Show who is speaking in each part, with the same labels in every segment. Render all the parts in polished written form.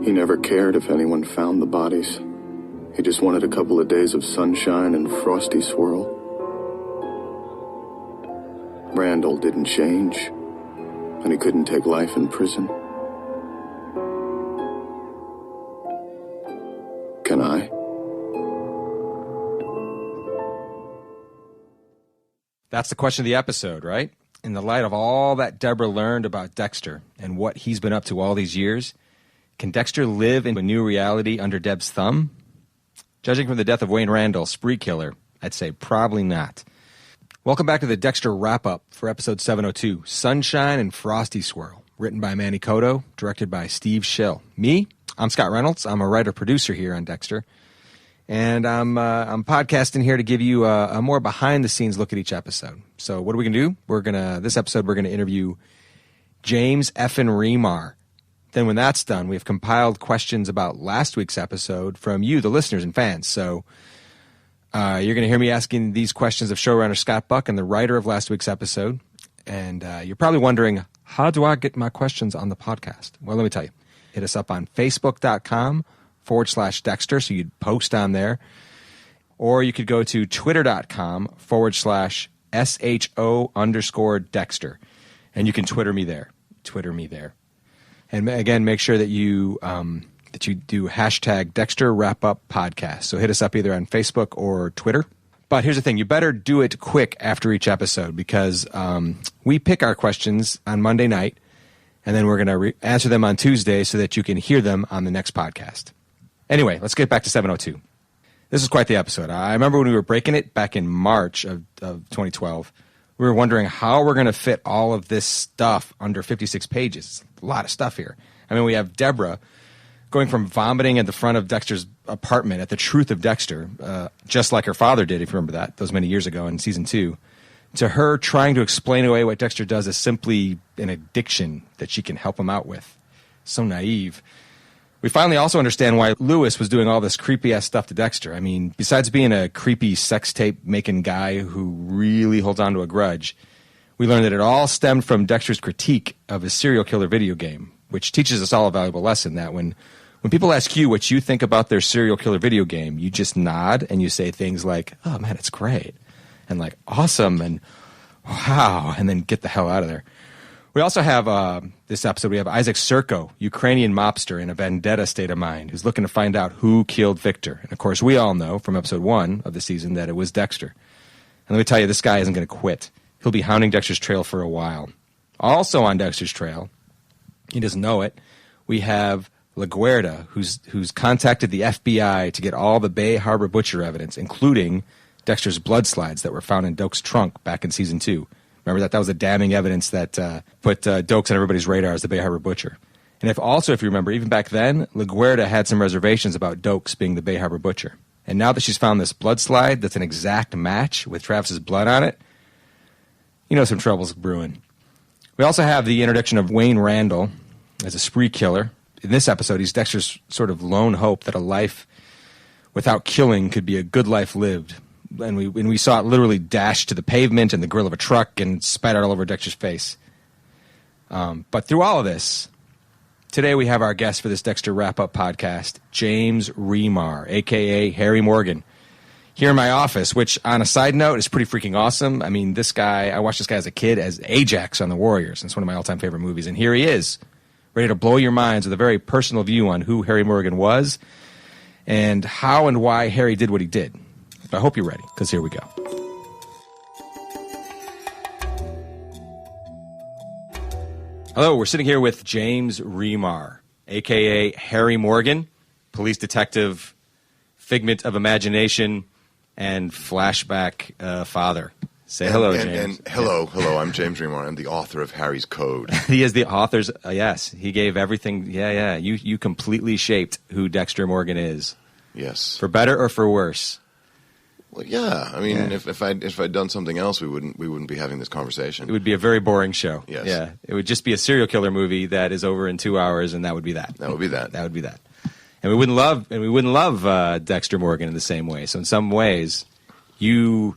Speaker 1: He never cared if anyone found the bodies. He just wanted a couple of days of sunshine and frosty swirl. Randall didn't change, and he couldn't take life in prison. Can I?
Speaker 2: That's the question of the episode, right? In the light of all that Deborah learned about Dexter and what he's been up to all these years, can Dexter live in a new reality under Deb's thumb? Judging from the death of Wayne Randall, spree killer, I'd say probably not. Welcome back to the Dexter wrap-up for episode 702, Sunshine and Frosty Swirl, written by Manny Cotto, directed by Steve Schill. Me, I'm Scott Reynolds. I'm a writer-producer here on Dexter. And I'm podcasting here to give you a more behind-the-scenes look at each episode. So what are we going to do? This episode, we're going to interview James effin' Remar. Then when that's done, we've compiled questions about last week's episode from you, the listeners and fans. So you're going to hear me asking these questions of showrunner Scott Buck and the writer of last week's episode. And you're probably wondering, how do I get my questions on the podcast? Well, let me tell you. Hit us up on Facebook.com/Dexter, so you'd post on there. Or you could go to Twitter.com/SHO_Dexter. And you can Twitter me there. And again, make sure that you do hashtag Dexter Wrap Up Podcast. So hit us up either on Facebook or Twitter. But here's the thing. You better do it quick after each episode because we pick our questions on Monday night, and then we're going to answer them on Tuesday so that you can hear them on the next podcast. Anyway, let's get back to 702. This is quite the episode. I remember when we were breaking it back in March of 2012, we were wondering how we're going to fit all of this stuff under 56 pages. It's a lot of stuff here. I mean, we have Deborah going from vomiting at the front of Dexter's apartment at the truth of Dexter, just like her father did, if you remember that, those many years ago in season 2, to her trying to explain away what Dexter does as simply an addiction that she can help him out with. So naive. We finally also understand why Lewis was doing all this creepy-ass stuff to Dexter. I mean, besides being a creepy sex tape-making guy who really holds on to a grudge, we learned that it all stemmed from Dexter's critique of his serial killer video game, which teaches us all a valuable lesson that when people ask you what you think about their serial killer video game, you just nod and you say things like, oh, man, it's great, and like, awesome, and wow, and then get the hell out of there. We also have, this episode, we have Isaac Serko, Ukrainian mobster in a vendetta state of mind, who's looking to find out who killed Victor. And, of course, we all know from episode 1 of the season that it was Dexter. And let me tell you, this guy isn't going to quit. He'll be hounding Dexter's trail for a while. Also on Dexter's trail, he doesn't know it, we have LaGuardia, who's contacted the FBI to get all the Bay Harbor Butcher evidence, including Dexter's blood slides that were found in Doak's trunk back in season 2. Remember that? That was the damning evidence that put Doakes on everybody's radar as the Bay Harbor Butcher. And if you remember, even back then, LaGuardia had some reservations about Doakes being the Bay Harbor Butcher. And now that she's found this blood slide that's an exact match with Travis's blood on it, you know some trouble's brewing. We also have the introduction of Wayne Randall as a spree killer. In this episode, he's Dexter's sort of lone hope that a life without killing could be a good life lived. And we saw it literally dash to the pavement and the grill of a truck and spat out all over Dexter's face. But through all of this, today we have our guest for this Dexter Wrap-Up podcast, James Remar, a.k.a. Harry Morgan, here in my office, which, on a side note, is pretty freaking awesome. I mean, this guy, I watched this guy as a kid as Ajax on The Warriors. It's one of my all-time favorite movies. And here he is, ready to blow your minds with a very personal view on who Harry Morgan was and how and why Harry did what he did. I hope you're ready, because here we go. Hello, we're sitting here with James Remar, a.k.a. Harry Morgan, police detective, figment of imagination, and flashback father. Say hello, James.
Speaker 3: And hello, I'm James Remar. I'm the author of Harry's Code.
Speaker 2: He is the author's, yes. He gave everything, yeah. You completely shaped who Dexter Morgan is.
Speaker 3: Yes.
Speaker 2: For better or for worse?
Speaker 3: Well, yeah. I mean, if I'd done something else, we wouldn't be having this conversation.
Speaker 2: It would be a very boring show.
Speaker 3: Yes.
Speaker 2: Yeah. It would just be a serial killer movie that is over in 2 hours, and that would be that.
Speaker 3: That would be that.
Speaker 2: That would be that. And we wouldn't love Dexter Morgan in the same way. So in some ways, you've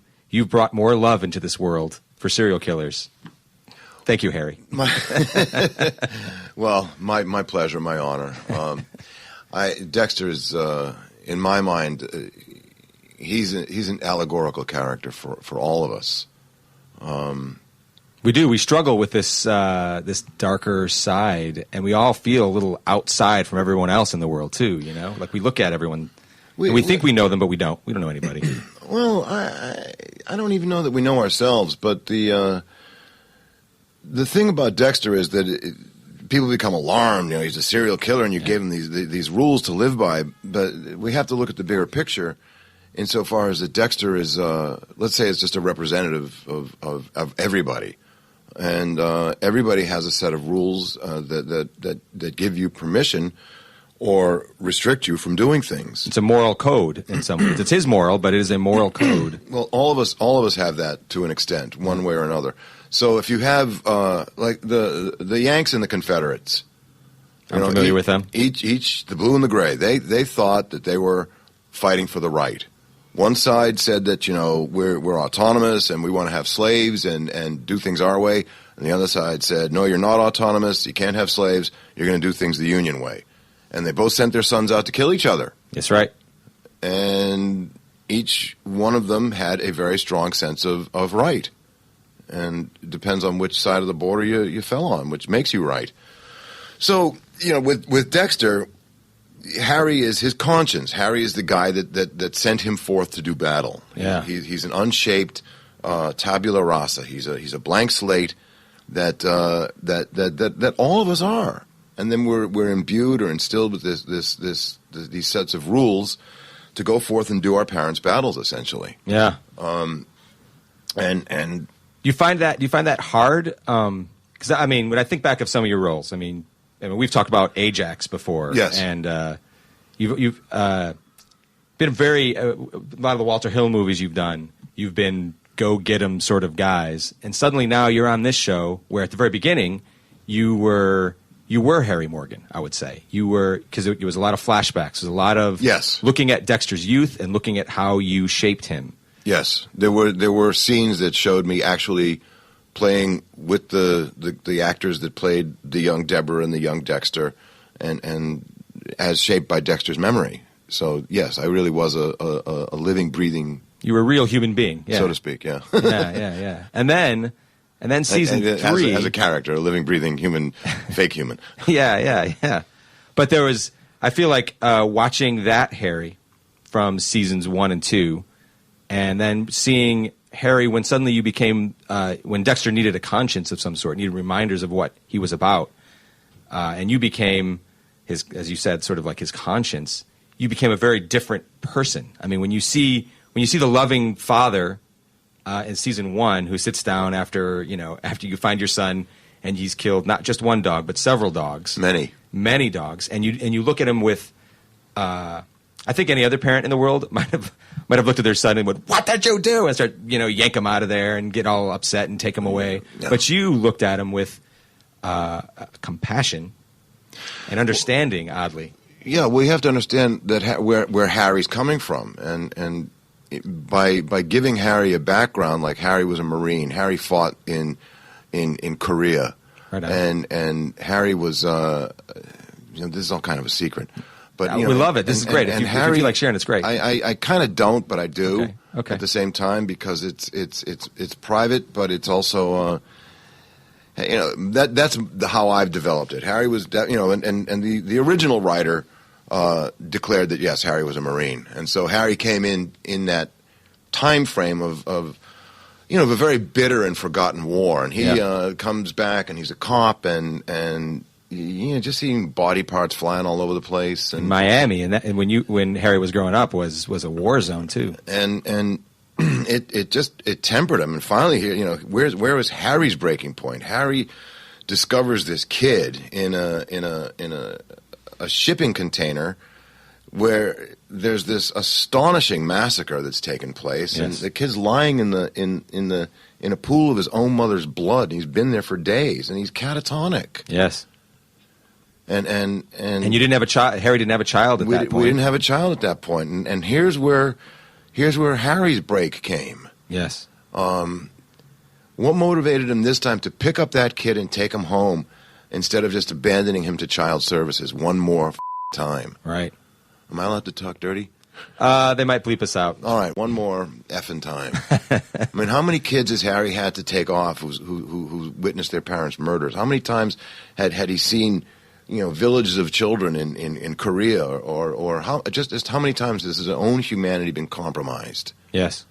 Speaker 2: brought more love into this world for serial killers. Thank you, Harry.
Speaker 3: Well, my pleasure, my honor. Dexter is, in my mind, he's an allegorical character for all of us.
Speaker 2: We do. We struggle with this this darker side, and we all feel a little outside from everyone else in the world too. You know, like we look at everyone, and we think we know them, but we don't. We don't know anybody.
Speaker 3: Well, I don't even know that we know ourselves. But the thing about Dexter is that people become alarmed. You know, he's a serial killer, and you gave him these rules to live by. But we have to look at the bigger picture. Insofar as that Dexter is, let's say, it's just a representative of everybody. And everybody has a set of rules that give you permission or restrict you from doing things.
Speaker 2: It's a moral code in some ways. It's his moral, but it is a moral code.
Speaker 3: Well, all of us have that to an extent, one way or another. So if you have like the Yanks and the Confederates,
Speaker 2: I'm familiar with them.
Speaker 3: Each the blue and the gray. They thought that they were fighting for the right. One side said that, you know, we're autonomous and we want to have slaves and do things our way. And the other side said, no, you're not autonomous. You can't have slaves. You're going to do things the Union way. And they both sent their sons out to kill each other.
Speaker 2: That's right.
Speaker 3: And each one of them had a very strong sense of right. And it depends on which side of the border you fell on, which makes you right. So, you know, with Dexter, Harry is his conscience. Harry is the guy that sent him forth to do battle.
Speaker 2: Yeah,
Speaker 3: he's an unshaped tabula rasa. He's a blank slate that all of us are. And then we're imbued or instilled with these sets of rules to go forth and do our parents' battles, essentially.
Speaker 2: Yeah.
Speaker 3: And
Speaker 2: you find that hard? Because I mean, when I think back of some of your roles, I mean, we've talked about Ajax before.
Speaker 3: Yes.
Speaker 2: And you've been a lot of the Walter Hill movies you've done, you've been go-get-'em sort of guys. And suddenly now you're on this show where at the very beginning you were Harry Morgan, I would say. You were, because it was a lot of flashbacks. It was a lot of looking at Dexter's youth and looking at how you shaped him. Yes.
Speaker 3: There were scenes that showed me actually playing with the actors that played the young Deborah and the young Dexter, and as shaped by Dexter's memory. So yes, I really was a living, breathing.
Speaker 2: You were a real human being,
Speaker 3: so to speak. Yeah.
Speaker 2: yeah. And then season 3
Speaker 3: as a character, a living, breathing human, fake human.
Speaker 2: Yeah. But I feel like watching that Harry from seasons 1 and 2, and then seeing Harry when suddenly you became when Dexter needed a conscience of some sort, needed reminders of what he was about, and you became his, as you said, sort of like his conscience. You became a very different person. I mean, when you see the loving father in season 1 who sits down after you find your son and he's killed not just one dog but several dogs, many dogs, and you look at him with. I think any other parent in the world might have looked at their son and went, "What did you do?" and start yank him out of there and get all upset and take him away. Yeah. But you looked at him with compassion and understanding. Oddly,
Speaker 3: yeah, we have to understand that where Harry's coming from, and by giving Harry a background, like Harry was a Marine, Harry fought in Korea, right on. and Harry was this is all kind of a secret. But,
Speaker 2: we love it. This is great. If you feel like sharing, it's great.
Speaker 3: I kind of don't, but I do
Speaker 2: okay.
Speaker 3: At the same time, because it's private, but it's also that's how I've developed it. Harry was and the original writer declared that yes, Harry was a Marine, and so Harry came in that time frame of a very bitter and forgotten war, and he comes back and he's a cop and. Just seeing body parts flying all over the place, and
Speaker 2: in Miami, and when Harry was growing up was a war zone too,
Speaker 3: and it tempered him, and finally where was Harry's breaking point? Harry discovers this kid in a shipping container where there's this astonishing massacre that's taken place, and the kid's lying in a pool of his own mother's blood, and he's been there for days, and he's catatonic.
Speaker 2: Yes.
Speaker 3: And
Speaker 2: you didn't have a child. Harry didn't have a child at that point.
Speaker 3: We didn't have a child at that point, and here's where Harry's break came.
Speaker 2: Yes.
Speaker 3: What motivated him this time to pick up that kid and take him home instead of just abandoning him to child services one more time.
Speaker 2: Right.
Speaker 3: Am I allowed to talk dirty?
Speaker 2: They might bleep us out.
Speaker 3: All right, one more effing time. I mean, how many kids has Harry had to take off who witnessed their parents' murders? How many times had he seen, villages of children in Korea, or how many times has his own humanity been compromised?
Speaker 2: Yes.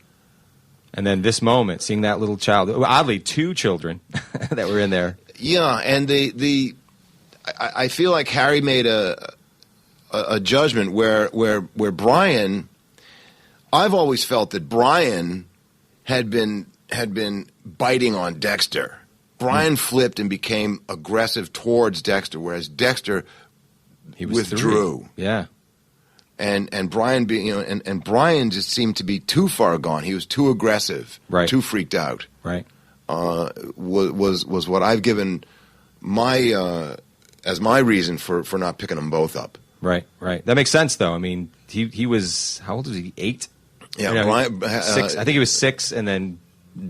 Speaker 2: And then this moment, seeing that little child, oddly, 2 children that were in there.
Speaker 3: Yeah, and I feel like Harry made a judgment where Brian, I've always felt that Brian had been biting on Dexter. Brian flipped and became aggressive towards Dexter, whereas Dexter withdrew.
Speaker 2: 3. Yeah.
Speaker 3: And Brian and Brian just seemed to be too far gone. He was too aggressive,
Speaker 2: right.
Speaker 3: Too freaked out.
Speaker 2: Right.
Speaker 3: Was what I've given my as my reason for not picking them both up.
Speaker 2: Right. That makes sense, though. I mean, he was, how old was he? 8?
Speaker 3: Yeah, Brian,
Speaker 2: 6. I think he was 6, and then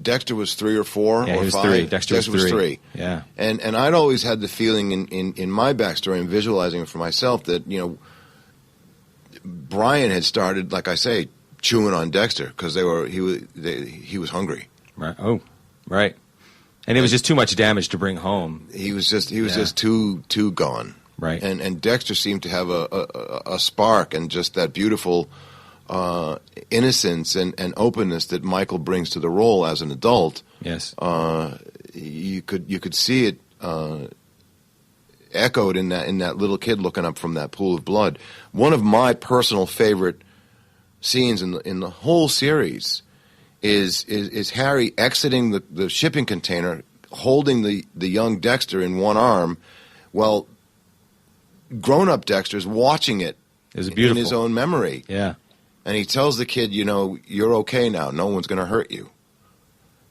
Speaker 3: Dexter was 3 or 4
Speaker 2: yeah,
Speaker 3: or
Speaker 2: he was
Speaker 3: 5.
Speaker 2: 3. Dexter was 3. Yeah.
Speaker 3: And I'd always had the feeling in my backstory and visualizing it for myself that, Brian had started, like I say, chewing on Dexter because he was hungry.
Speaker 2: Right. Oh, right. And it was just too much damage to bring home.
Speaker 3: He was just too gone.
Speaker 2: Right.
Speaker 3: And Dexter seemed to have a spark and just that beautiful innocence and openness that Michael brings to the role as an adult.
Speaker 2: Yes.
Speaker 3: You could see it echoed in that little kid looking up from that pool of blood. One of my personal favorite scenes in the whole series is Harry exiting the shipping container, holding the young Dexter in one arm, while grown-up Dexter's watching it in his own memory.
Speaker 2: Yeah.
Speaker 3: And he tells the kid, you're okay now. No one's going to hurt you.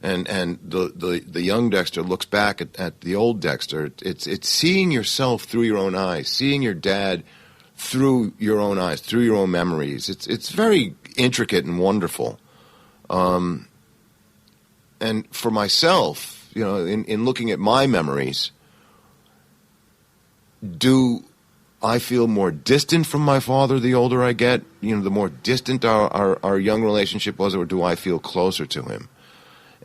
Speaker 3: And the young Dexter looks back at the old Dexter. It's seeing yourself through your own eyes, seeing your dad through your own eyes, through your own memories. It's very intricate and wonderful. And for myself, in looking at my memories, do I feel more distant from my father the older I get? The more distant our young relationship was, or do I feel closer to him?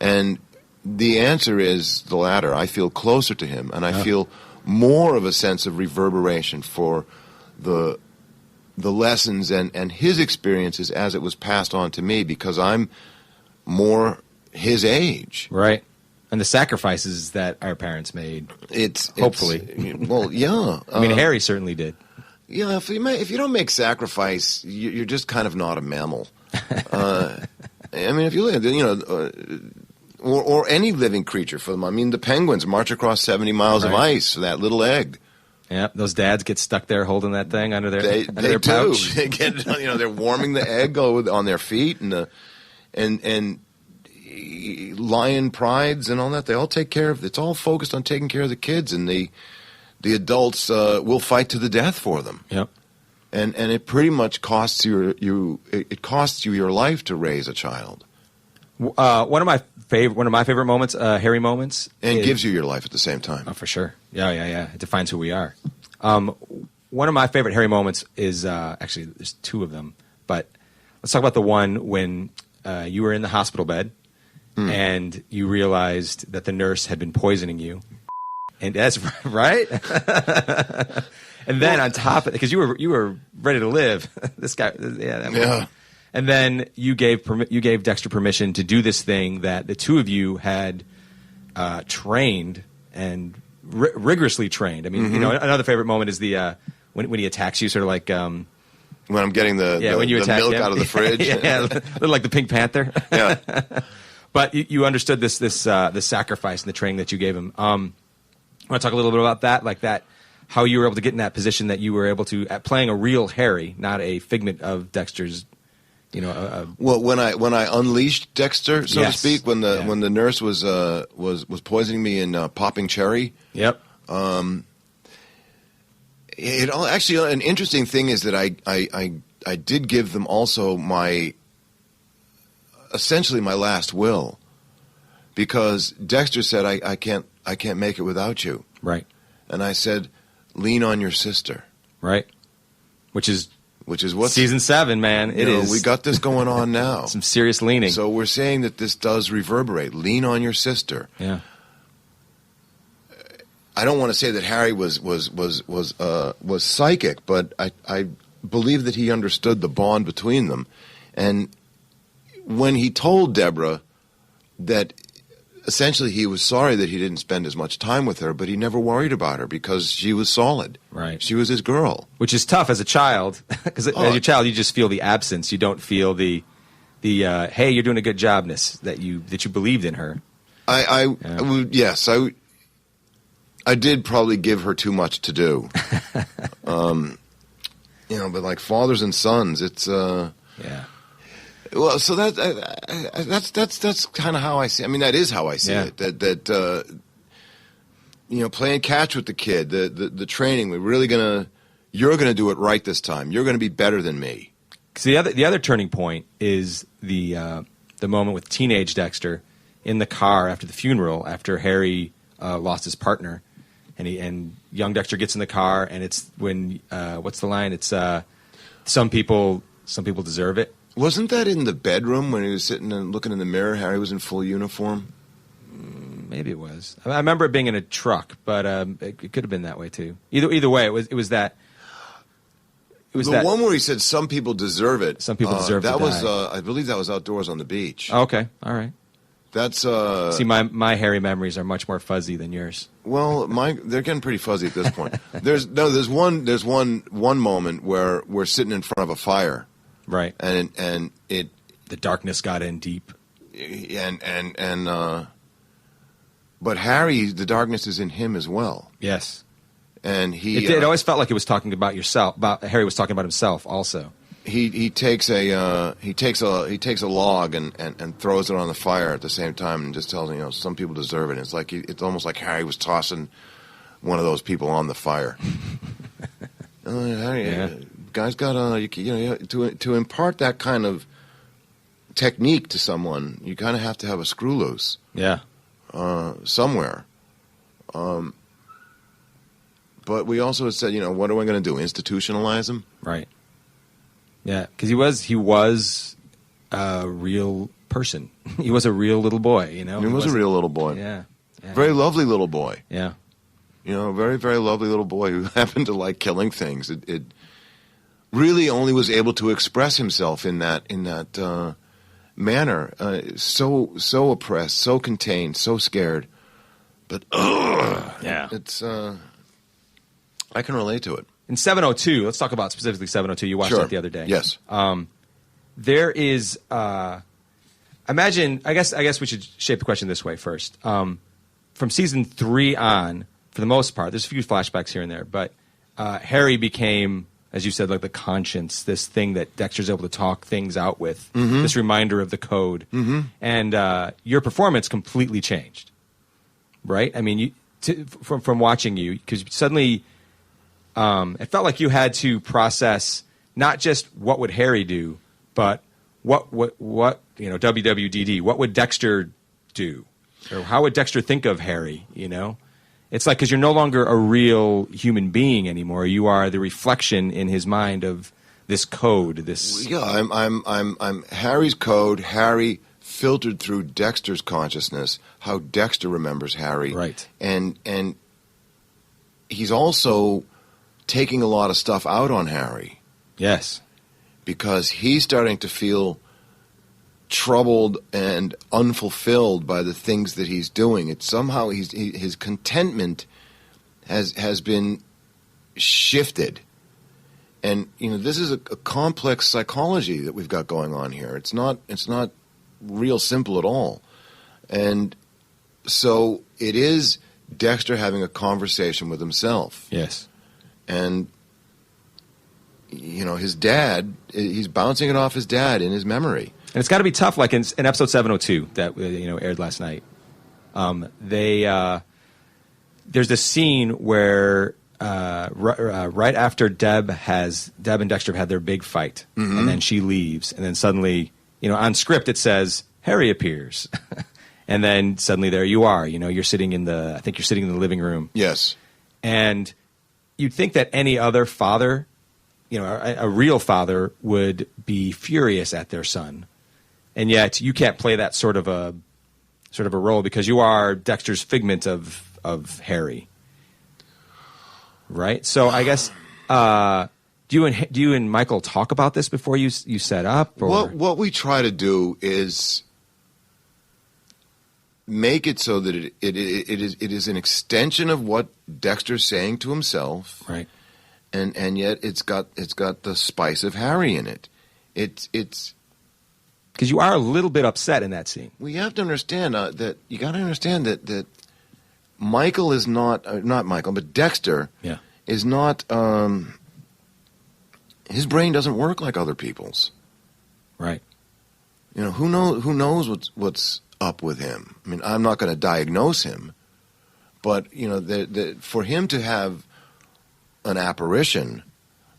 Speaker 3: And the answer is the latter. I feel closer to him, and I feel more of a sense of reverberation for the lessons and his experiences as it was passed on to me, because I'm more his age.
Speaker 2: Right. And the sacrifices that our parents made. Hopefully.
Speaker 3: Well, yeah.
Speaker 2: I mean, Harry certainly did.
Speaker 3: Yeah, if you don't make sacrifice, you're just kind of not a mammal. I mean, if you look, or any living creature for them. I mean, the penguins march across 70 miles of ice for that little egg.
Speaker 2: Yeah, those dads get stuck there holding that thing under their
Speaker 3: they
Speaker 2: pouch.
Speaker 3: They get, they're warming the egg on their feet, and lion prides and all that. They all take care of. It's all focused on taking care of the kids, and the adults will fight to the death for them.
Speaker 2: Yep.
Speaker 3: And it pretty much costs you your life to raise a child.
Speaker 2: One of my favorite moments, Harry moments,
Speaker 3: and gives you your life at the same time.
Speaker 2: Oh, for sure. Yeah. It defines who we are. One of my favorite Harry moments is actually there's 2 of them, but let's talk about the one when you were in the hospital bed and you realized that the nurse had been poisoning you, and that's right. And then on top of it, because you were ready to live, this guy, yeah. And then you gave Dexter permission to do this thing that the 2 of you had trained and rigorously trained. I mean, another favorite moment is the when he attacks you, sort of like when
Speaker 3: I'm getting the milk out of the fridge,
Speaker 2: yeah, a little like the Pink Panther.
Speaker 3: Yeah.
Speaker 2: But you understood this sacrifice and the training that you gave him. I want to talk a little bit about that, like that. How you were able to get in that position that you were able to, at playing a real Harry, not a figment of Dexter's.
Speaker 3: Well, when I unleashed Dexter, so to speak, when the nurse was poisoning me and popping cherry.
Speaker 2: Yep.
Speaker 3: Actually, an interesting thing is that I did give them also essentially my last will, because Dexter said I can't make it without you.
Speaker 2: Right.
Speaker 3: And I said, lean on your sister.
Speaker 2: Right. Which is
Speaker 3: what
Speaker 2: season 7, man. It is.
Speaker 3: We got this going on now.
Speaker 2: Some serious leaning.
Speaker 3: So we're saying that this does reverberate. Lean on your sister.
Speaker 2: Yeah.
Speaker 3: I don't want to say that Harry was psychic, but I believe that he understood the bond between them. And when he told Deborah that essentially he was sorry that he didn't spend as much time with her, but he never worried about her because she was solid.
Speaker 2: Right.
Speaker 3: She was his girl.
Speaker 2: Which is tough as a child, because as a child you just feel the absence. You don't feel the hey, you're doing a good jobness that you believed in her.
Speaker 3: Yes, I did probably give her too much to do. But like fathers and sons, it's
Speaker 2: yeah.
Speaker 3: Well, so that's kind of how I see. I mean, that is how I see it. That playing catch with the kid, the training. You're gonna do it right this time. You're gonna be better than me.
Speaker 2: Because the other turning point is the moment with teenage Dexter in the car after the funeral, after Harry lost his partner, and young Dexter gets in the car, and it's when what's the line? It's some people deserve it.
Speaker 3: Wasn't that in the bedroom when he was sitting and looking in the mirror? Harry was in full uniform.
Speaker 2: Maybe it was. I remember it being in a truck, but it could have been that way too. Either way, it was that. It was
Speaker 3: the one where he said some people deserve it.
Speaker 2: Some people deserve
Speaker 3: that
Speaker 2: to
Speaker 3: was,
Speaker 2: die.
Speaker 3: I believe that was outdoors on the beach.
Speaker 2: Oh, okay, all right.
Speaker 3: That's
Speaker 2: see, my Harry memories are much more fuzzy than yours.
Speaker 3: Well, they're getting pretty fuzzy at this point. There's one moment where we're sitting in front of a fire.
Speaker 2: Right.
Speaker 3: And
Speaker 2: the darkness got in deep.
Speaker 3: But Harry, the darkness is in him as well.
Speaker 2: Yes.
Speaker 3: And
Speaker 2: it always felt like it was talking about yourself. Harry was talking about himself also.
Speaker 3: He takes a log and throws it on the fire at the same time and just tells him, some people deserve it. And it's almost like Harry was tossing one of those people on the fire. Harry,
Speaker 2: yeah.
Speaker 3: Guys got to impart that kind of technique to someone. You kind of have to have a screw loose.
Speaker 2: Yeah.
Speaker 3: Somewhere. But we also said, what are we going to do? Institutionalize him?
Speaker 2: Right. Yeah, because he was a real person. He was a real little boy. He
Speaker 3: was a real little boy.
Speaker 2: Yeah.
Speaker 3: Very lovely little boy.
Speaker 2: Yeah.
Speaker 3: Very, very lovely little boy who happened to like killing things. It really only was able to express himself in that manner. So oppressed, so contained, so scared. But
Speaker 2: yeah,
Speaker 3: it's I can relate to it.
Speaker 2: In 702, let's talk about specifically 702. You watched
Speaker 3: Sure.
Speaker 2: that the other day.
Speaker 3: Yes.
Speaker 2: There is imagine. I guess we should shape the question this way first. From season 3 on, for the most part, there's a few flashbacks here and there, but Harry became, as you said, like the conscience, this thing that Dexter's able to talk things out with, this reminder of the code. Mm-hmm. And your performance completely changed, right? I mean, from watching you, because suddenly it felt like you had to process not just what would Harry do, but what WWDD, what would Dexter do? Or how would Dexter think of Harry, It's like, because you're no longer a real human being anymore. You are the reflection in his mind of this code.
Speaker 3: Yeah, I'm Harry's code. Harry filtered through Dexter's consciousness. How Dexter remembers Harry.
Speaker 2: Right.
Speaker 3: And he's also taking a lot of stuff out on Harry.
Speaker 2: Yes.
Speaker 3: Because he's starting to feel troubled and unfulfilled by the things that he's doing. It's somehow his contentment has been shifted, and this is a complex psychology that we've got going on here. It's not real simple at all, and so it is Dexter having a conversation with himself.
Speaker 2: Yes,
Speaker 3: and his dad. He's bouncing it off his dad in his memory.
Speaker 2: And it's got to be tough, like in episode 702 that aired last night. There's this scene where right after Deb and Dexter have had their big fight, mm-hmm. and then she leaves, and then suddenly, on script it says Harry appears, and then suddenly there you are. You're sitting in the living room.
Speaker 3: Yes,
Speaker 2: and you'd think that any other father, a real father would be furious at their son, and yet you can't play that sort of a role because you are Dexter's figment of Harry, right? So I guess do you and Michael talk about this before you set up? Or?
Speaker 3: What we try to do is make it so that it is an extension of what Dexter's saying to himself,
Speaker 2: right?
Speaker 3: And yet it's got the spice of Harry in it. It's
Speaker 2: because you are a little bit upset in that scene.
Speaker 3: We have to understand that you got to understand that Michael is not Michael, but Dexter is not. His brain doesn't work like other people's.
Speaker 2: Right.
Speaker 3: Who knows what's up with him. I mean, I'm not going to diagnose him, but for him to have an apparition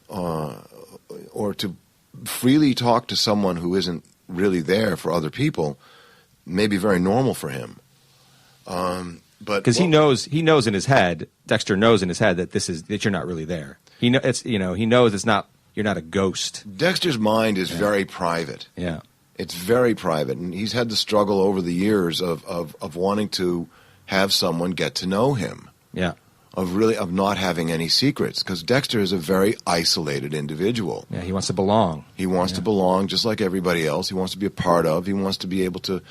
Speaker 3: or to freely talk to someone who isn't really there for other people may be very normal for him. But
Speaker 2: because he knows in his head, Dexter knows in his head that you're not really there. He knows it's not. You're not a ghost.
Speaker 3: Dexter's mind is very private.
Speaker 2: Yeah.
Speaker 3: It's very private, and he's had the struggle over the years of wanting to have someone get to know him.
Speaker 2: Yeah.
Speaker 3: Of not having any secrets, because Dexter is a very isolated individual.
Speaker 2: Yeah, he wants to belong.
Speaker 3: He wants to belong just like everybody else. He wants to be a part of. He wants to be able to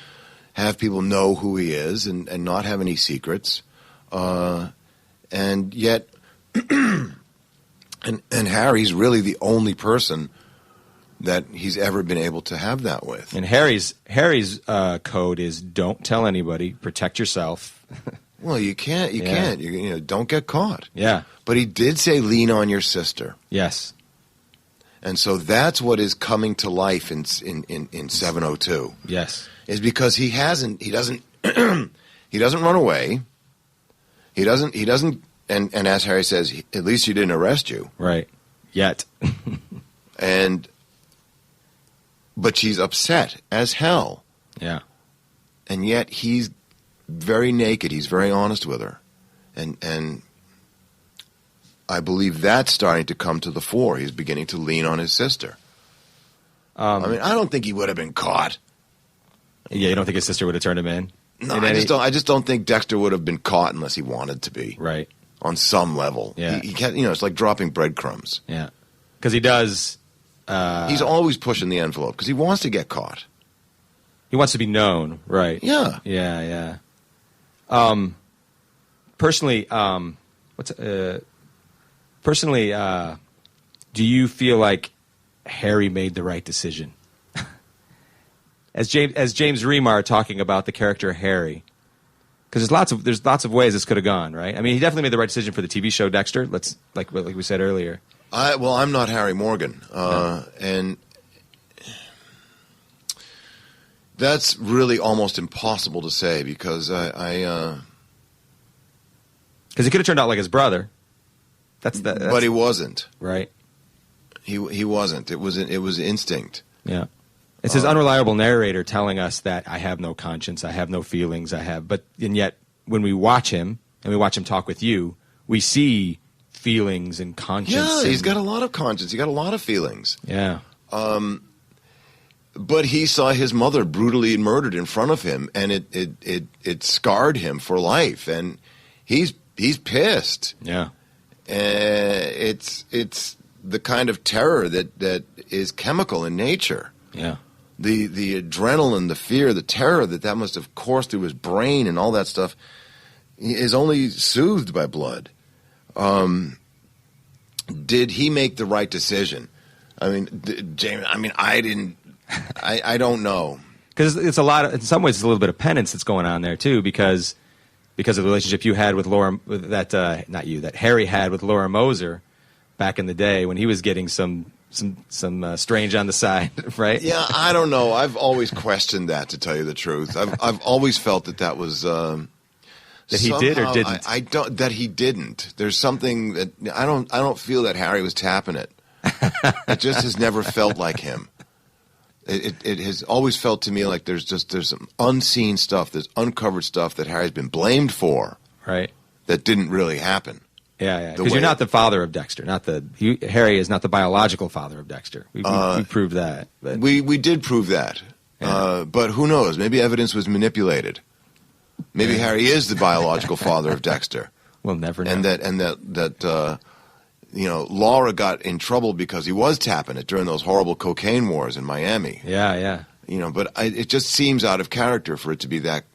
Speaker 3: have people know who he is and not have any secrets. And yet, and Harry's really the only person that he's ever been able to have that with.
Speaker 2: And Harry's code is don't tell anybody, protect yourself.
Speaker 3: Well, you can't. Don't get caught.
Speaker 2: Yeah.
Speaker 3: But he did say lean on your sister.
Speaker 2: Yes.
Speaker 3: And so that's what is coming to life in 702.
Speaker 2: Yes.
Speaker 3: Is because he doesn't he doesn't run away. He doesn't and as Harry says, at least he didn't arrest you.
Speaker 2: Right. Yet.
Speaker 3: But she's upset as hell.
Speaker 2: Yeah.
Speaker 3: And yet he's very naked. He's very honest with her. And I believe that's starting to come to the fore. He's beginning to lean on his sister. I don't think he would have been caught.
Speaker 2: Yeah, you don't think his sister would have turned him in?
Speaker 3: No, I just don't think Dexter would have been caught unless he wanted to be.
Speaker 2: Right.
Speaker 3: On some level.
Speaker 2: Yeah.
Speaker 3: He can't, it's like dropping breadcrumbs.
Speaker 2: Yeah. Because he does.
Speaker 3: He's always pushing the envelope because he wants to get caught.
Speaker 2: He wants to be known, right?
Speaker 3: Yeah.
Speaker 2: Yeah. Personally, do you feel like Harry made the right decision? as James Remar talking about the character Harry, because there's lots of ways this could have gone, right? I mean, he definitely made the right decision for the TV show Dexter. Like we said earlier.
Speaker 3: I'm not Harry Morgan, and that's really almost impossible to say because because
Speaker 2: he could have turned out like his brother.
Speaker 3: But he wasn't.
Speaker 2: Right.
Speaker 3: He wasn't. It was instinct.
Speaker 2: Yeah. It's his unreliable narrator telling us that I have no conscience, I have no feelings, and yet when we watch him and we watch him talk with you, we see feelings and conscience.
Speaker 3: Yeah, he's got a lot of conscience. He got a lot of feelings.
Speaker 2: Yeah.
Speaker 3: But he saw his mother brutally murdered in front of him, and it scarred him for life, and he's pissed.
Speaker 2: Yeah.
Speaker 3: It's the kind of terror that is chemical in nature.
Speaker 2: Yeah.
Speaker 3: The adrenaline, the fear, the terror that must have coursed through his brain and all that stuff is only soothed by blood. Did he make the right decision? I mean, James. I mean, I didn't. I don't know.
Speaker 2: Because it's a lot. In some ways, it's a little bit of penance that's going on there too. Because of the relationship you had with Laura, that Harry had with Laura Moser back in the day when he was getting some strange on the side, right?
Speaker 3: Yeah, I don't know. I've always questioned that, to tell you the truth. I've always felt that was
Speaker 2: that he did or didn't.
Speaker 3: I don't. That he didn't. There's something that I don't feel that Harry was tapping it. It just has never felt like him. It has always felt to me like there's some unseen stuff, there's uncovered stuff that Harry's been blamed for,
Speaker 2: right?
Speaker 3: That didn't really happen.
Speaker 2: Yeah. Because you're not the father of Dexter. Harry is not the biological father of Dexter. We proved that. But.
Speaker 3: We did prove that.
Speaker 2: Yeah.
Speaker 3: But who knows? Maybe evidence was manipulated. Maybe Harry is the biological father of Dexter.
Speaker 2: We'll never know.
Speaker 3: And that Laura got in trouble because he was tapping it during those horrible cocaine wars in Miami.
Speaker 2: Yeah.
Speaker 3: But it just seems out of character for it to be that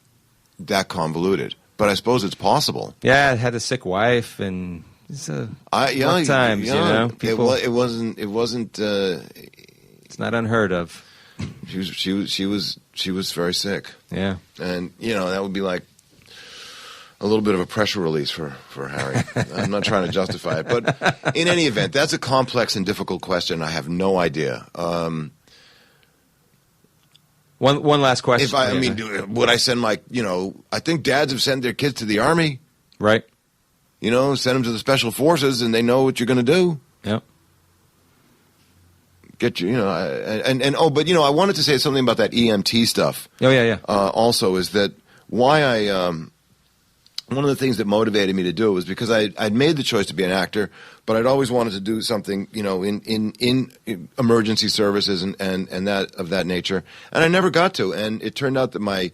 Speaker 3: convoluted. But I suppose it's possible.
Speaker 2: Yeah, it had a sick wife, and it's rough times, People,
Speaker 3: it wasn't.
Speaker 2: It's not unheard of.
Speaker 3: She was very sick.
Speaker 2: Yeah,
Speaker 3: and that would be like a little bit of a pressure release for Harry. I'm not trying to justify it, but in any event, that's a complex and difficult question. I have no idea.
Speaker 2: One last question.
Speaker 3: Would I send I think dads have sent their kids to the Army.
Speaker 2: Right.
Speaker 3: Send them to the Special Forces, and they know what you're going to do.
Speaker 2: Yep.
Speaker 3: Get you, but I wanted to say something about that EMT stuff.
Speaker 2: Oh, yeah.
Speaker 3: Also, is that why one of the things that motivated me to do it was because I'd made the choice to be an actor, but I'd always wanted to do something, in emergency services and that of that nature, and I never got to. And it turned out that my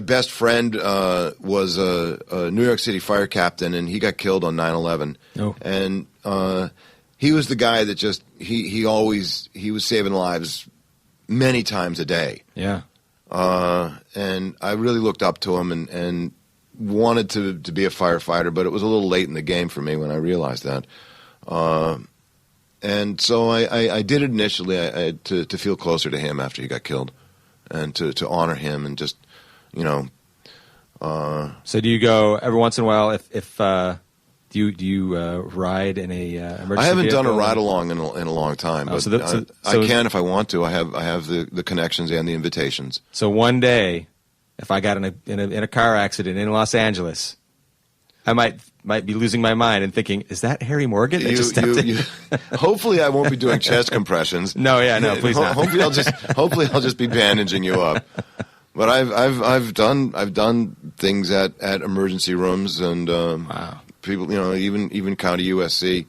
Speaker 3: best friend was a New York City fire captain, and he got killed on 9/11.
Speaker 2: Oh.
Speaker 3: And he was the guy that just he was saving lives many times a day.
Speaker 2: Yeah.
Speaker 3: And I really looked up to him and wanted to be a firefighter, but it was a little late in the game for me when I realized that. And so I did it initially to feel closer to him after he got killed, and to honor him and just,
Speaker 2: So do you go every once in a while? If do you ride in a emergency
Speaker 3: I haven't
Speaker 2: vehicle?
Speaker 3: done a ride along in a long time, but I can if I want to. I have the connections and the invitations.
Speaker 2: So one day, if I got in a car accident in Los Angeles, I might be losing my mind and thinking, is that Harry Morgan that just stepped in?
Speaker 3: Hopefully, I won't be doing chest compressions.
Speaker 2: No, please not.
Speaker 3: Hopefully, I'll just be bandaging you up. But I've done things at emergency rooms and
Speaker 2: wow.
Speaker 3: People, even County USC.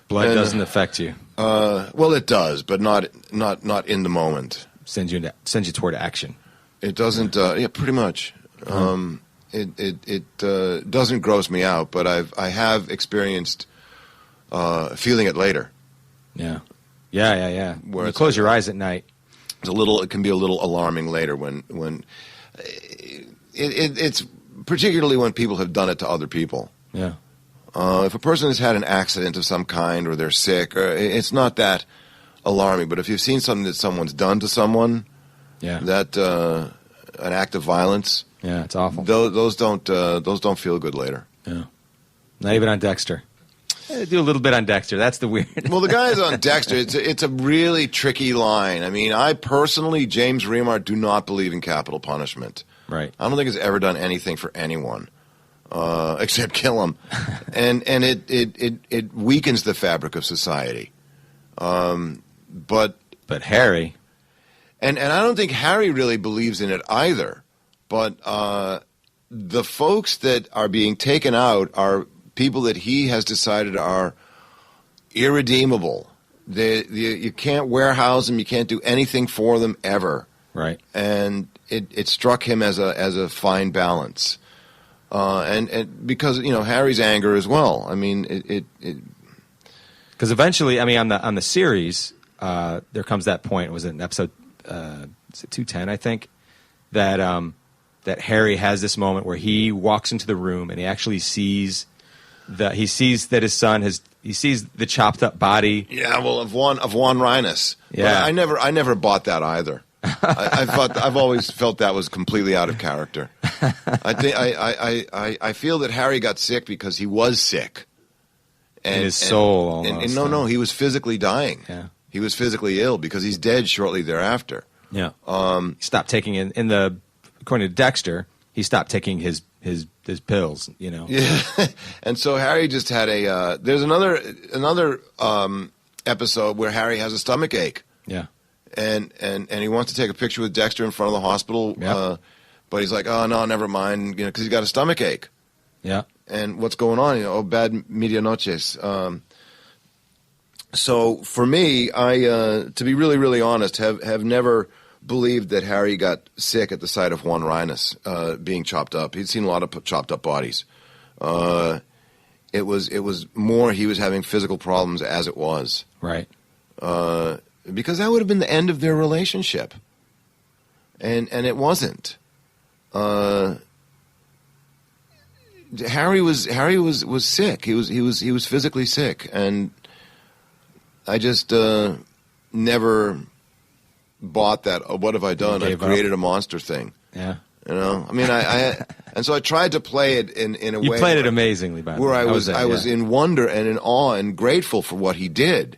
Speaker 2: Blood doesn't affect you.
Speaker 3: Well, it does, but not in the moment.
Speaker 2: Sends you toward action.
Speaker 3: It doesn't. Yeah, pretty much. It doesn't gross me out, but I have experienced feeling it later.
Speaker 2: Yeah.
Speaker 3: Where
Speaker 2: you close your eyes at night.
Speaker 3: It can be a little alarming later when it's particularly when people have done it to other people.
Speaker 2: Yeah.
Speaker 3: If a person has had an accident of some kind or they're sick, it's not that alarming. But if you've seen something that someone's done to someone, that an act of violence,
Speaker 2: it's awful.
Speaker 3: Those don't feel good later.
Speaker 2: Yeah. Not even on Dexter. Do a little bit on Dexter. That's the weird.
Speaker 3: Well, the guys on Dexter, it's a really tricky line. I mean, I personally, James Remar, do not believe in capital punishment.
Speaker 2: Right.
Speaker 3: I don't think it's ever done anything for anyone except kill them, and it weakens the fabric of society. But
Speaker 2: Harry,
Speaker 3: and I don't think Harry really believes in it either. But the folks that are being taken out are people that he has decided are irredeemable. You can't warehouse them. You can't do anything for them ever.
Speaker 2: Right.
Speaker 3: And it struck him as a fine balance. And because Harry's anger as well. I mean,
Speaker 2: because eventually, I mean, on the series, there comes that point. Was it in episode 210? I think that Harry has this moment where he walks into the room and he actually sees that his son he sees the chopped up body.
Speaker 3: Yeah, well, of Juan Rhinus.
Speaker 2: Yeah,
Speaker 3: but I never bought that either. I've always felt that was completely out of character. I feel that Harry got sick because he was sick,
Speaker 2: and his soul almost.
Speaker 3: No, he was physically dying.
Speaker 2: Yeah,
Speaker 3: he was physically ill because he's dead shortly thereafter.
Speaker 2: Yeah, he stopped taking according to Dexter, he stopped taking his pills.
Speaker 3: Yeah, and so Harry just had there's another episode where Harry has a stomach ache.
Speaker 2: Yeah.
Speaker 3: And he wants to take a picture with Dexter in front of the hospital,
Speaker 2: Yep.
Speaker 3: but he's like, oh, no, never mind, because he's got a stomach ache.
Speaker 2: Yeah.
Speaker 3: and what's going on. You know, oh, bad medianoches. So for me, I to be really, really honest, have never believed that Harry got sick at the sight of Juan Rhinus being chopped up. He'd seen a lot of chopped up bodies. It was more he was having physical problems as it was.
Speaker 2: Right.
Speaker 3: Because that would have been the end of their relationship. And it wasn't. Harry was sick. He was physically sick, and I just never bought that. Oh, what have I done? I've created a monster thing.
Speaker 2: Yeah.
Speaker 3: You know, I mean, and so I tried to play it in a way.
Speaker 2: You played it amazingly, by the way.
Speaker 3: Where I was in wonder and in awe and grateful for what he did,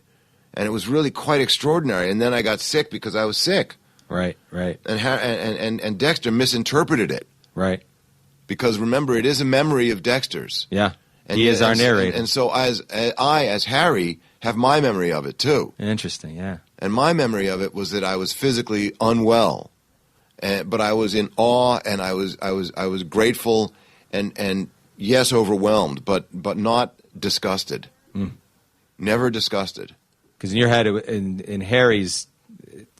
Speaker 3: and it was really quite extraordinary. And then I got sick because I was sick.
Speaker 2: Right, right.
Speaker 3: And Dexter misinterpreted it.
Speaker 2: Right.
Speaker 3: Because remember, it is a memory of Dexter's.
Speaker 2: Yeah.
Speaker 3: And
Speaker 2: he is our narrator.
Speaker 3: And so as Harry, have my memory of it too.
Speaker 2: Interesting, yeah.
Speaker 3: And my memory of it was that I was physically unwell, but I was in awe, and I was grateful, and yes, overwhelmed, but not disgusted. Never disgusted.
Speaker 2: Because in your head, in Harry's,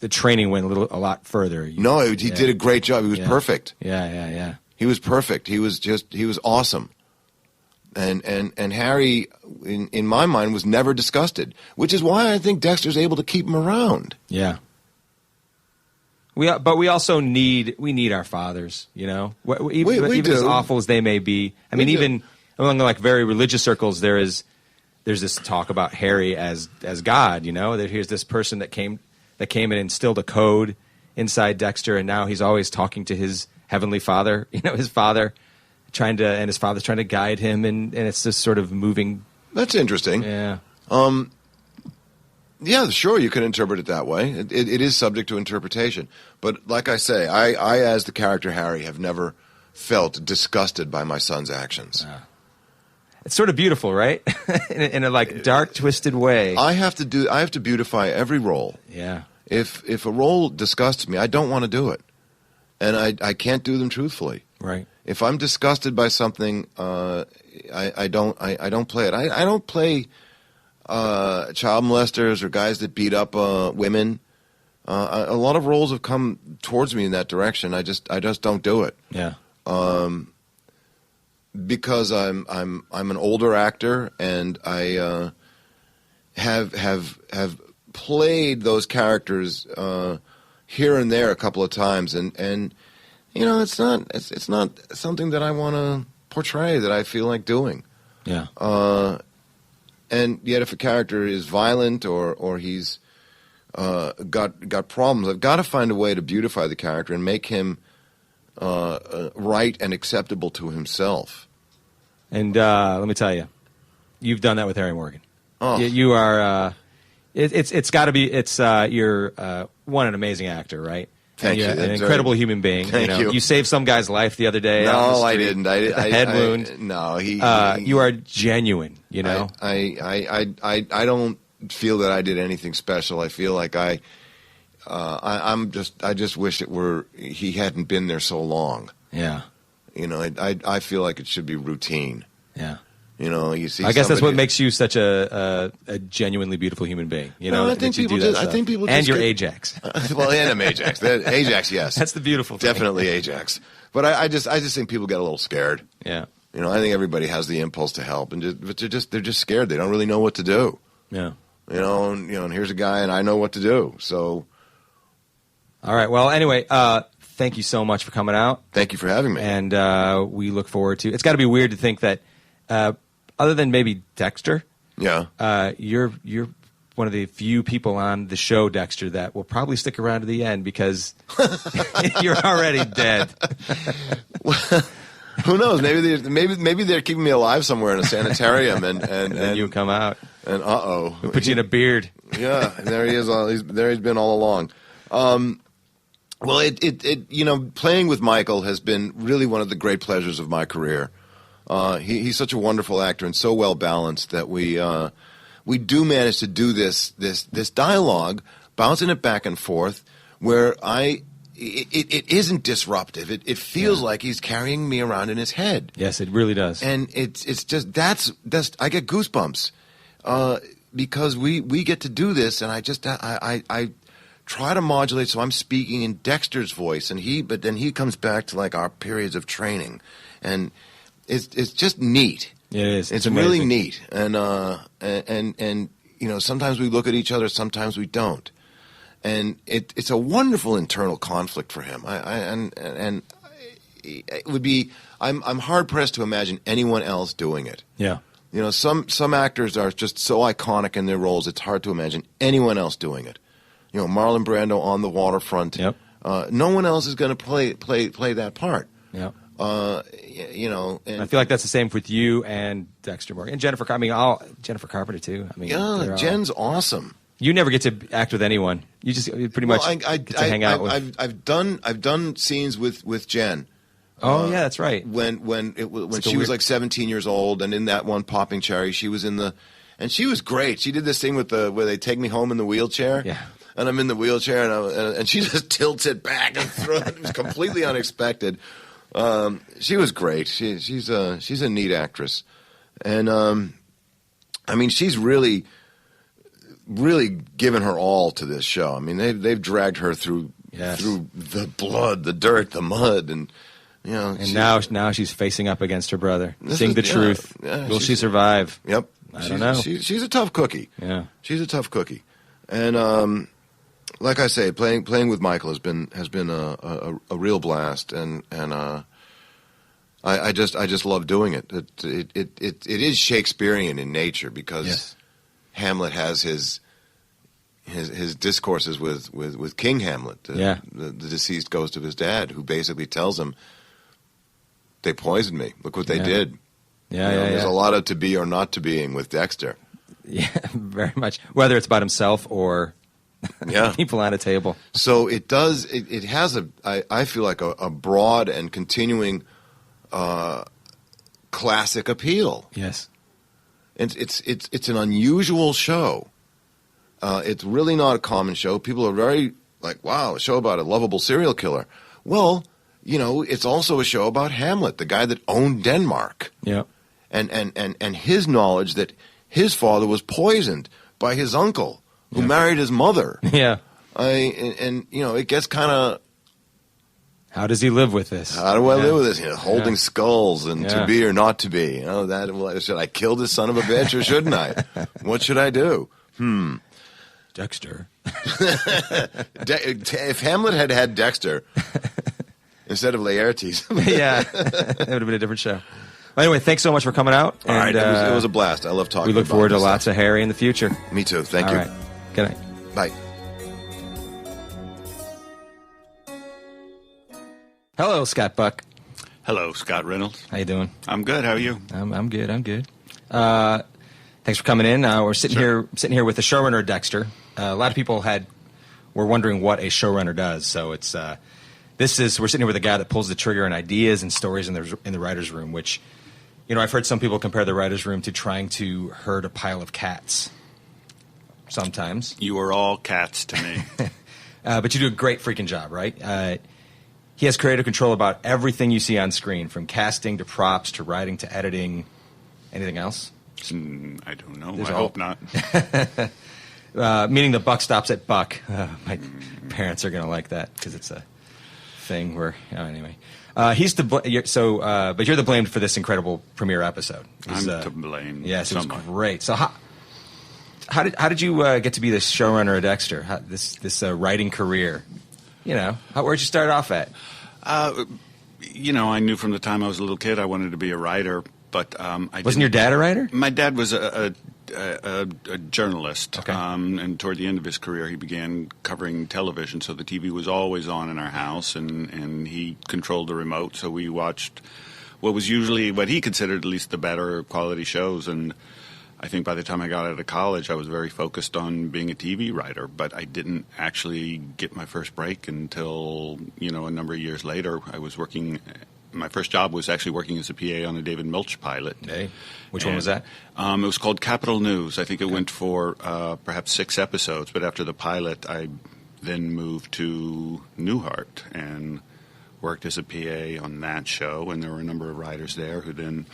Speaker 2: the training went a lot further.
Speaker 3: No, he did a great job. He was perfect.
Speaker 2: Yeah.
Speaker 3: He was perfect. He was awesome. And Harry, in my mind, was never disgusted, which is why I think Dexter's able to keep him around.
Speaker 2: Yeah. But we also need our fathers, you know? Even as awful as they may be. I mean, even among like very religious circles, there's this talk about Harry as God, you know? That here's this person that came and instilled a code inside Dexter, and now he's always talking to his heavenly father, you know, his father's trying to guide him, and it's this sort of moving.
Speaker 3: That's interesting.
Speaker 2: Yeah.
Speaker 3: Yeah, sure, you can interpret it that way. It is subject to interpretation. But like I say, I as the character Harry, have never felt disgusted by my son's actions.
Speaker 2: It's sort of beautiful, right? in a like dark, twisted way.
Speaker 3: I have to beautify every role.
Speaker 2: Yeah.
Speaker 3: If a role disgusts me, I don't want to do it, and I can't do them truthfully.
Speaker 2: Right.
Speaker 3: If I'm disgusted by something, I don't play it. I don't play child molesters or guys that beat up women. A lot of roles have come towards me in that direction. I just don't do it.
Speaker 2: Yeah.
Speaker 3: Because I'm an older actor, and I have played those characters here and there a couple of times, and you know, it's not something that I want to portray, that I feel like doing.
Speaker 2: Yeah.
Speaker 3: And yet, if a character is violent or he's got problems, I've got to find a way to beautify the character and make him right and acceptable to himself.
Speaker 2: And let me tell you, you've done that with Harry Morgan.
Speaker 3: Oh.
Speaker 2: You are. It's got to be. You're an amazing actor, right?
Speaker 3: Thank you.
Speaker 2: An incredible human being.
Speaker 3: Thank you.
Speaker 2: You saved some guy's life the other day.
Speaker 3: No, I didn't. I
Speaker 2: head wound.
Speaker 3: No,
Speaker 2: you are genuine. You know.
Speaker 3: I don't feel that I did anything special. I feel like I just wish he hadn't been there so long.
Speaker 2: Yeah.
Speaker 3: You know, I feel like it should be routine.
Speaker 2: Yeah.
Speaker 3: You know, you see.
Speaker 2: I guess that's what makes you such a genuinely beautiful human being. You know,
Speaker 3: I think people just.
Speaker 2: And you're Ajax.
Speaker 3: Well, and I'm Ajax. Ajax, yes.
Speaker 2: That's the beautiful thing.
Speaker 3: Definitely Ajax. But I just think people get a little scared.
Speaker 2: Yeah.
Speaker 3: You know, I think everybody has the impulse to help, but they're just scared. They don't really know what to do.
Speaker 2: Yeah.
Speaker 3: You know, and here's a guy, and I know what to do. So.
Speaker 2: All right. Well, anyway, thank you so much for coming out.
Speaker 3: Thank you for having me.
Speaker 2: And we look forward to. It's got to be weird to think that. Other than maybe Dexter, you're one of the few people on the show, Dexter, that will probably stick around to the end because you're already dead.
Speaker 3: Who knows? Maybe they're keeping me alive somewhere in a sanitarium, and
Speaker 2: you come out,
Speaker 3: and
Speaker 2: we'll put you in a beard.
Speaker 3: Yeah, and there he is. He's been all along. Well, playing with Michael has been really one of the great pleasures of my career. He's such a wonderful actor and so well balanced that we do manage to do this dialogue, bouncing it back and forth, where it isn't disruptive. It feels like he's carrying me around in his head.
Speaker 2: Yes, it really does.
Speaker 3: And it's just that's I get goosebumps because we get to do this, and I try to modulate so I'm speaking in Dexter's voice, but then he comes back to like our periods of training, and it's just neat.
Speaker 2: It is.
Speaker 3: It's really neat, and sometimes we look at each other, sometimes we don't. And it's a wonderful internal conflict for him. And it would be I'm hard pressed to imagine anyone else doing it.
Speaker 2: Yeah.
Speaker 3: Some actors are just so iconic in their roles. It's hard to imagine anyone else doing it. Marlon Brando on the waterfront.
Speaker 2: Yep.
Speaker 3: No one else is going to play that part.
Speaker 2: Yep.
Speaker 3: And
Speaker 2: I feel like that's the same with you and Dexter Morgan and Jennifer. Jennifer Carpenter too.
Speaker 3: Jen's awesome.
Speaker 2: You never get to act with anyone. You just pretty much get to hang out with.
Speaker 3: I've done scenes with Jen.
Speaker 2: Oh yeah, that's right.
Speaker 3: When she was like 17 years old, and in that one Popping Cherry, she was and she was great. She did this thing where they take me home in the wheelchair.
Speaker 2: Yeah.
Speaker 3: And I'm in the wheelchair, and she just tilts it back and throws it. It was completely unexpected. She was great. She's a neat actress, and she's really given her all to this show. I mean, they've dragged her through the blood, the dirt, the mud, and
Speaker 2: And now she's facing up against her brother, seeing the truth. Will she survive?
Speaker 3: Yep.
Speaker 2: I don't know.
Speaker 3: She's a tough cookie.
Speaker 2: Yeah.
Speaker 3: She's a tough cookie, and like I say, playing with Michael has been a real blast, and I just love doing it. It is Shakespearean in nature because Hamlet has his discourses with King Hamlet, the deceased ghost of his dad, who basically tells him, "They poisoned me. Look what they did." There's a lot of to be or not to being with Dexter.
Speaker 2: Yeah, very much. Whether it's about himself or people on a table.
Speaker 3: So it does. It has I feel like a broad and continuing classic appeal.
Speaker 2: Yes.
Speaker 3: It's an unusual show. It's really not a common show. People are very like, wow, a show about a lovable serial killer. Well, it's also a show about Hamlet, the guy that owned Denmark.
Speaker 2: Yeah.
Speaker 3: And his knowledge that his father was poisoned by his uncle, who married his mother.
Speaker 2: Yeah.
Speaker 3: It gets kind of.
Speaker 2: How does he live with this?
Speaker 3: How do I live with this? Holding skulls and to be or not to be. Should I kill this son of a bitch or shouldn't I? What should I do?
Speaker 2: Dexter.
Speaker 3: If Hamlet had Dexter instead of Laertes.
Speaker 2: It would have been a different show. Well, anyway, thanks so much for coming out.
Speaker 3: All right, it was a blast. I love talking.
Speaker 2: We look forward to lots of Harry in the future.
Speaker 3: Me too. Thank you.
Speaker 2: All right. Good night.
Speaker 3: Bye.
Speaker 2: Hello, Scott Buck.
Speaker 4: Hello, Scott Reynolds.
Speaker 2: How you doing?
Speaker 4: I'm good. How are you?
Speaker 2: I'm good. Thanks for coming in. We're sitting here with the showrunner Dexter. A lot of people were wondering what a showrunner does. So it's we're sitting here with a guy that pulls the trigger on ideas and stories in the writers' room. Which, I've heard some people compare the writers' room to trying to herd a pile of cats. Sometimes
Speaker 4: you are all cats to me.
Speaker 2: But you do a great freaking job, right? He has creative control about everything you see on screen, from casting to props to writing to editing. Anything else?
Speaker 4: I don't know. I hope not.
Speaker 2: Meaning the buck stops at buck. My parents are going to like that because it's a thing where. Anyway, he's but you're the blamed for this incredible premiere episode.
Speaker 4: I'm to blame.
Speaker 2: Yes, it was great. So how did you get to be the showrunner of Dexter? This writing career? Where'd you start off at?
Speaker 4: I knew from the time I was a little kid I wanted to be a writer, but
Speaker 2: wasn't your dad a writer?
Speaker 4: My dad was a journalist,
Speaker 2: okay.
Speaker 4: And toward the end of his career, he began covering television, so the TV was always on in our house, and he controlled the remote, so we watched what was usually what he considered at least the better quality shows, and I think by the time I got out of college, I was very focused on being a TV writer, but I didn't actually get my first break until, a number of years later. I was working. My first job was actually working as a PA on a David Milch pilot.
Speaker 2: Hey, which one was that?
Speaker 4: It was called Capital News. I think it went for perhaps 6 episodes, but after the pilot, then moved to Newhart and worked as a PA on that show, and there were a number of writers there who then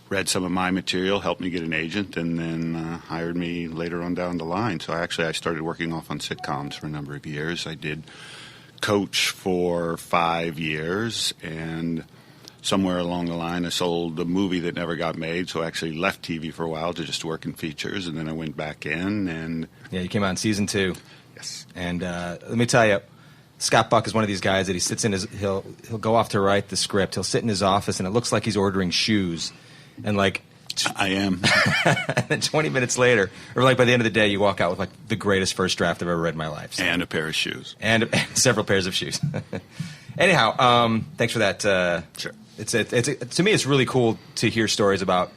Speaker 4: read some of my material, helped me get an agent, and then hired me later on down the line. So I started working off on sitcoms for a number of years. I did Coach for 5 years, and somewhere along the line I sold a movie that never got made, so I actually left TV for a while to just work in features, and then I went back in. And
Speaker 2: yeah, you came out in season 2.
Speaker 4: Yes.
Speaker 2: And let me tell you, Scott Buck is one of these guys that he sits in he'll go off to write the script. He'll sit in his office, and it looks like he's ordering shoes. And like,
Speaker 4: I am.
Speaker 2: and then 20 minutes later, or like by the end of the day, you walk out with like the greatest first draft I've ever read in my life. So.
Speaker 4: And a pair of shoes.
Speaker 2: And several pairs of shoes. Anyhow, thanks for that.
Speaker 4: Sure.
Speaker 2: It's to me, it's really cool to hear stories about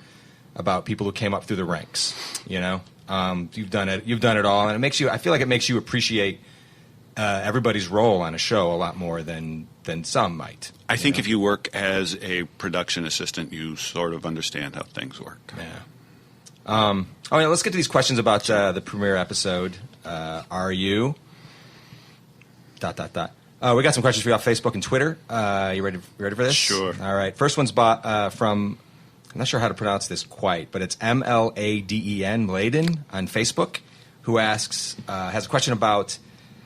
Speaker 2: people who came up through the ranks. You know, you've done it all, and I feel like it makes you appreciate everybody's role on a show a lot more than some might.
Speaker 4: I think if you work as a production assistant, you sort of understand how things work.
Speaker 2: Yeah. Let's get to these questions about the premiere episode. Are you? ... We got some questions for you off Facebook and Twitter. You ready for this?
Speaker 4: Sure.
Speaker 2: All right. First one's from, I'm not sure how to pronounce this quite, but it's MLADEN, Mladen, on Facebook, who asks, has a question about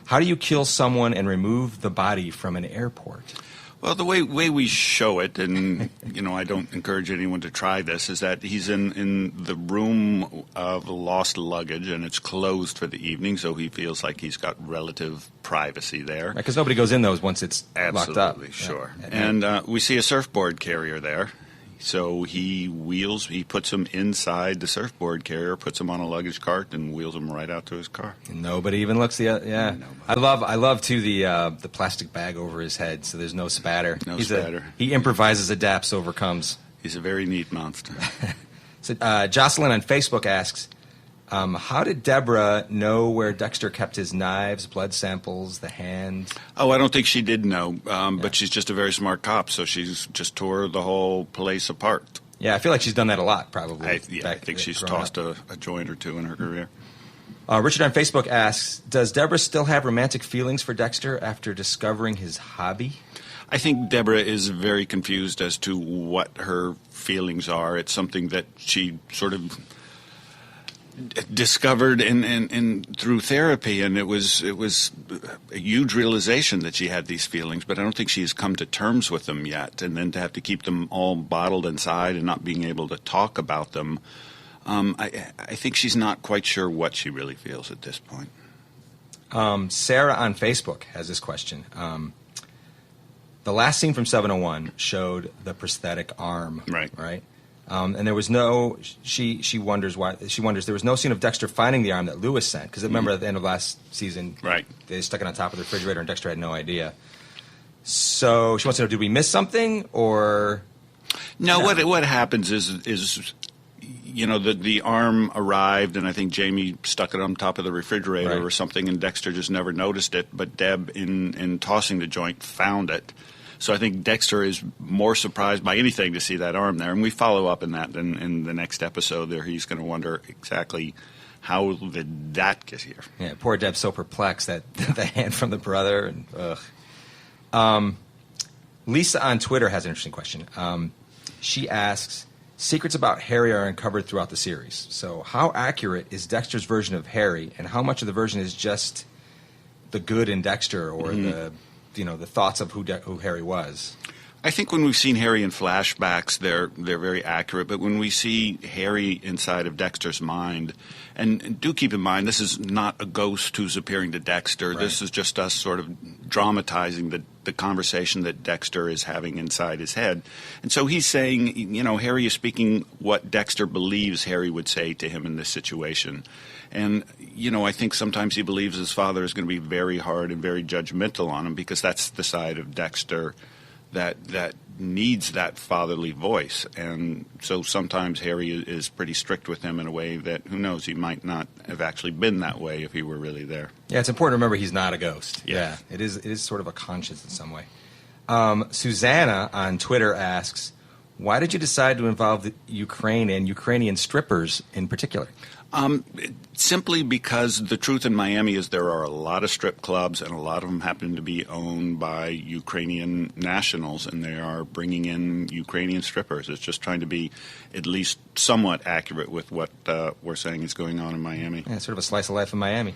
Speaker 2: how do you kill someone and remove the body from an airport?
Speaker 4: Well, the way we show it, and I don't encourage anyone to try this, is that he's in the room of lost luggage, and it's closed for the evening, so he feels like he's got relative privacy there.
Speaker 2: Because nobody goes in those once it's locked up.
Speaker 4: Absolutely, sure. And we see a surfboard carrier there. So he puts him inside the surfboard carrier, puts him on a luggage cart, and wheels him right out to his car.
Speaker 2: And nobody even looks yeah.
Speaker 4: Nobody.
Speaker 2: I love too the plastic bag over his head, so there's no spatter.
Speaker 4: No spatter.
Speaker 2: He improvises, adapts, overcomes.
Speaker 4: He's a very neat monster.
Speaker 2: So Jocelyn on Facebook asks, how did Deborah know where Dexter kept his knives, blood samples, the hand?
Speaker 4: Oh, I don't think she did know, but she's just a very smart cop, so she's just tore the whole place apart.
Speaker 2: Yeah, I feel like she's done that a lot, probably.
Speaker 4: I think she's tossed a joint or two in her career.
Speaker 2: Richard on Facebook asks, does Deborah still have romantic feelings for Dexter after discovering his hobby?
Speaker 4: I think Deborah is very confused as to what her feelings are. It's something that she sort of discovered in through therapy, and it was a huge realization that she had these feelings, but I don't think she has come to terms with them yet. And then to have to keep them all bottled inside and not being able to talk about them, I think she's not quite sure what she really feels at this point.
Speaker 2: Sarah on Facebook has this question. The last scene from 701 showed the prosthetic arm, right? And there was no. She wonders why. She wonders there was no scene of Dexter finding the arm that Lewis sent, because remember at the end of last season, they stuck it on top of the refrigerator and Dexter had no idea. So she wants to know: did we miss something, or
Speaker 4: no? What happens is the arm arrived, and I think Jamie stuck it on top of the refrigerator or something, and Dexter just never noticed it. But Deb, in tossing the joint, found it. So I think Dexter is more surprised by anything to see that arm there. And we follow up in that in the next episode there. He's going to wonder exactly how did that get here.
Speaker 2: Yeah, poor Deb's so perplexed that the hand from the brother. And, Lisa on Twitter has an interesting question. She asks, secrets about Harry are uncovered throughout the series. So how accurate is Dexter's version of Harry, and how much of the version is just the good in Dexter or the thoughts of who Harry was?
Speaker 4: I think when we've seen Harry in flashbacks, they're very accurate. But when we see Harry inside of Dexter's mind, and do keep in mind, this is not a ghost who's appearing to Dexter. Right. This is just us sort of dramatizing the conversation that Dexter is having inside his head. And so he's saying, Harry is speaking what Dexter believes Harry would say to him in this situation. And, I think sometimes he believes his father is going to be very hard and very judgmental on him, because that's the side of Dexter that needs that fatherly voice. And so sometimes Harry is pretty strict with him in a way that, who knows, he might not have actually been that way if he were really there.
Speaker 2: Yeah, it's important to remember he's not a ghost.
Speaker 4: Yeah.
Speaker 2: It is sort of a conscience in some way. Susanna on Twitter asks, Why did you decide to involve the Ukraine and Ukrainian strippers in particular?
Speaker 4: Simply because the truth in Miami is there are a lot of strip clubs, and a lot of them happen to be owned by Ukrainian nationals, and they are bringing in Ukrainian strippers. It's just trying to be at least somewhat accurate with what we're saying is going on in Miami.
Speaker 2: Yeah, sort of a slice of life in Miami.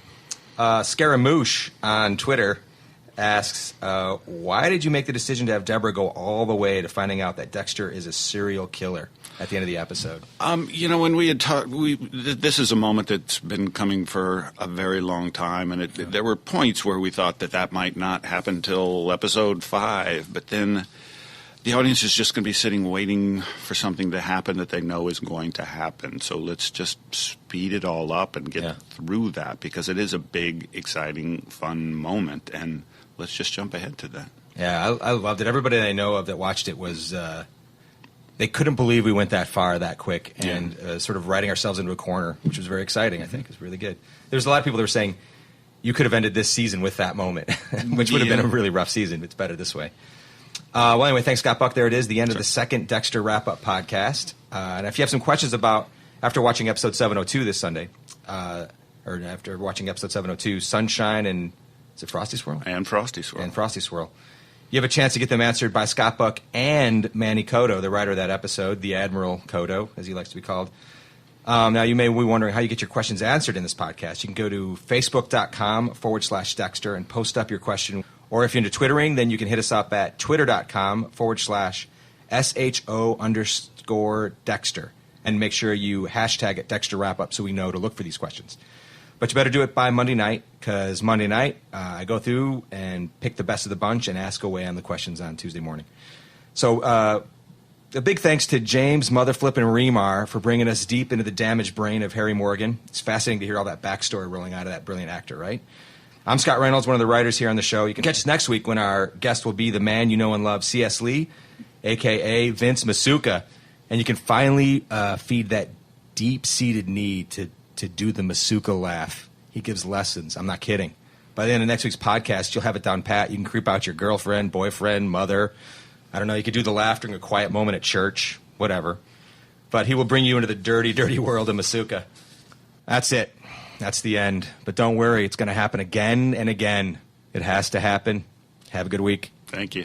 Speaker 2: Scaramouche on Twitter asks, why did you make the decision to have Deborah go all the way to finding out that Dexter is a serial killer at the end of the episode?
Speaker 4: When we had talked, this is a moment that's been coming for a very long time, and there were points where we thought that might not happen till episode 5, but then the audience is just going to be sitting waiting for something to happen that they know is going to happen. So let's just speed it all up and get through that, because it is a big, exciting, fun moment, and let's just jump ahead to that.
Speaker 2: Yeah, I loved it. Everybody I know of that watched it was they couldn't believe we went that far that quick, and sort of writing ourselves into a corner, which was very exciting. I think it was really good. There's a lot of people that were saying you could have ended this season with that moment, which would have been a really rough season. It's better this way. Well, anyway, thanks, Scott Buck. There it is, the end of the second Dexter Wrap-Up podcast. And if you have some questions after watching episode 702 this Sunday, or after watching episode 702, Sunshine and, is it Frosty Swirl?
Speaker 4: And Frosty Swirl.
Speaker 2: And Frosty Swirl. You have a chance to get them answered by Scott Buck and Manny Cotto, the writer of that episode, the Admiral Cotto, as he likes to be called. Now, you may be wondering how you get your questions answered in this podcast. You can go to facebook.com/Dexter and post up your question. Or if you're into Twittering, then you can hit us up at twitter.com/SHO_Dexter. And make sure you hashtag it Dexter Wrap Up so we know to look for these questions. But you better do it by Monday night, because Monday night I go through and pick the best of the bunch and ask away on the questions on Tuesday morning. So a big thanks to James Motherflippin' Remar for bringing us deep into the damaged brain of Harry Morgan. It's fascinating to hear all that backstory rolling out of that brilliant actor, right? I'm Scott Reynolds, one of the writers here on the show. You can catch us next week when our guest will be the man you know and love, C.S. Lee, a.k.a. Vince Masuka. And you can finally feed that deep-seated need to do the Masuka laugh. He gives lessons. I'm not kidding. By the end of next week's podcast, you'll have it down pat. You can creep out your girlfriend, boyfriend, mother. I don't know. You could do the laugh during a quiet moment at church, whatever. But he will bring you into the dirty, dirty world of Masuka. That's it. That's the end. But don't worry. It's going to happen again and again. It has to happen. Have a good week.
Speaker 4: Thank you.